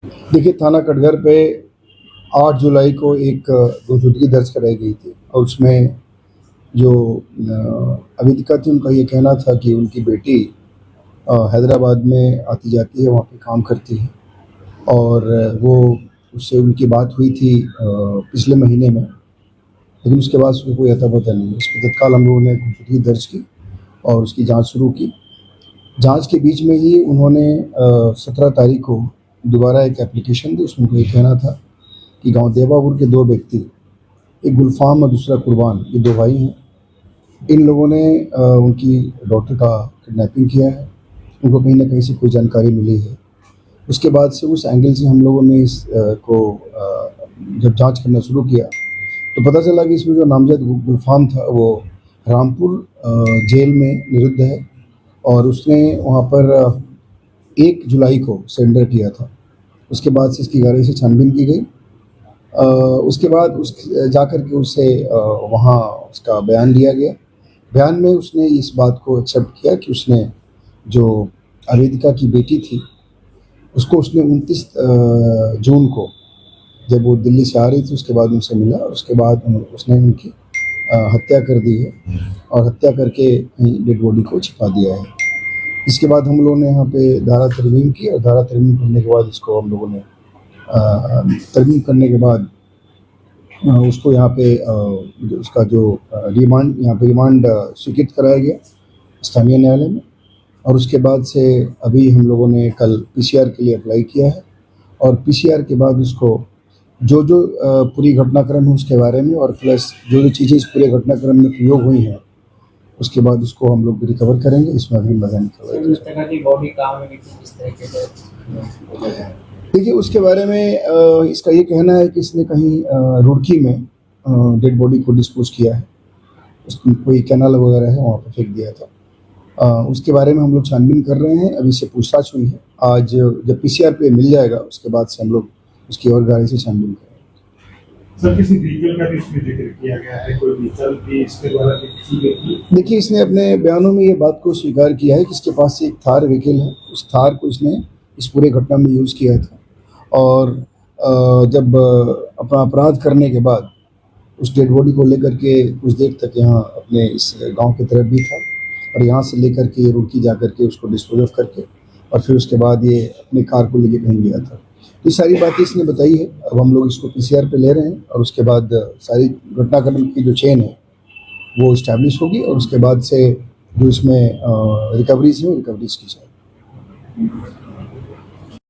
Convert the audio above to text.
देखिए, थाना कटघर पे 8 जुलाई को एक गुमशुदगी दर्ज कराई गई थी और उसमें जो अविदिका थी, उनका ये कहना था कि उनकी बेटी हैदराबाद में आती-जाती है, वहाँ पे काम करती है और वो उससे उनकी बात हुई थी पिछले महीने में, लेकिन उसके बाद उसको कोई अता-पता नहीं है। इस पे तत्काल हम लोगों ने गुमशुदगी दर्ज की और उसकी जाँच शुरू की। जाँच के बीच में ही उन्होंने 17 तारीख को दोबारा एक एप्लीकेशन दी। उसमें उनको ये कहना था कि गाँव देवापुर के 2 व्यक्ति, एक गुलफ़ाम और दूसरा कुर्बान, ये 2 भाई हैं। इन लोगों ने उनकी डॉटर का किडनैपिंग किया है। उनको कहीं न कहीं से कोई जानकारी मिली है। उसके बाद से उस एंगल से हम लोगों ने जब जाँच करना शुरू किया, तो पता चला कि इसमें जो नामज़द गुलफ़ाम था, वो रामपुर जेल में निरुद्ध है और उसने वहाँ पर 1 जुलाई को सरेंडर किया था। उसके बाद से इसकी गहराई से छानबीन की गई। उसके बाद जाकर के उससे वहाँ उसका बयान लिया गया। बयान में उसने इस बात को एक्सेप्ट किया कि उसने जो आवेदिका की बेटी थी, उसको उसने 29 जून को, जब वो दिल्ली से आ रही थी, उसके बाद उनसे मिला और उसके बाद उसने उनकी हत्या कर दी है और हत्या करके कहीं डेड बॉडी को छिपा दिया है। इसके बाद हम लोगों ने यहाँ पे धारा तरमीम की और धारा तरमीम करने के बाद इसको हम लोगों ने तरमीम करने के बाद उसको यहाँ पे उसका जो रिमांड स्वीकृत कराया गया स्थानीय न्यायालय में और उसके बाद से अभी हम लोगों ने कल पीसीआर के लिए अप्लाई किया है और पीसीआर के बाद उसको जो पूरी घटनाक्रम है उसके बारे में और प्लस जो चीज़ें इस पूरे घटनाक्रम में प्रयोग हुई हैं, उसके बाद उसको हम लोग रिकवर करेंगे। इसमें अग्रिम बयान देखिए, उसके बारे में इसका ये कहना है कि इसने कहीं रुड़की में डेड बॉडी को डिस्पोज़ किया है। उसमें कोई कैनाल वगैरह है, वहाँ पे फेंक दिया था। उसके बारे में हम लोग छानबीन कर रहे हैं। अभी इससे पूछताछ हुई है। आज जब पीसीआर पे मिल जाएगा, उसके बाद से हम लोग उसकी और गहराई से छानबीन करेंगे। सर, किसी व्हीकल का भी इसमें जिक्र किया गया है, कोई व्हीकल भी इसके द्वारा किसी व्यक्ति? देखिए, इसने अपने बयानों में ये बात को स्वीकार किया है कि इसके पास एक थार व्हीकल है। उस थार को इसने इस पूरे घटना में यूज़ किया था और जब अपना अपराध करने के बाद उस डेड बॉडी को लेकर के कुछ देर तक यहाँ अपने इस गाँव की तरफ भी था और यहाँ से लेकर के रुड़की जा कर के उसको डिस्पोज़ ऑफ करके और फिर उसके बाद ये अपनी कार को लेके कहीं गया था। ये सारी बातें इसने बताई है। अब हम लोग इसको पीसीआर पे ले रहे हैं और उसके बाद सारी घटनाक्रम की जो चेन है वो इस्टैब्लिश होगी और उसके बाद से जो इसमें रिकवरीज़ हैं, वो रिकवरीज़ की जाएगी।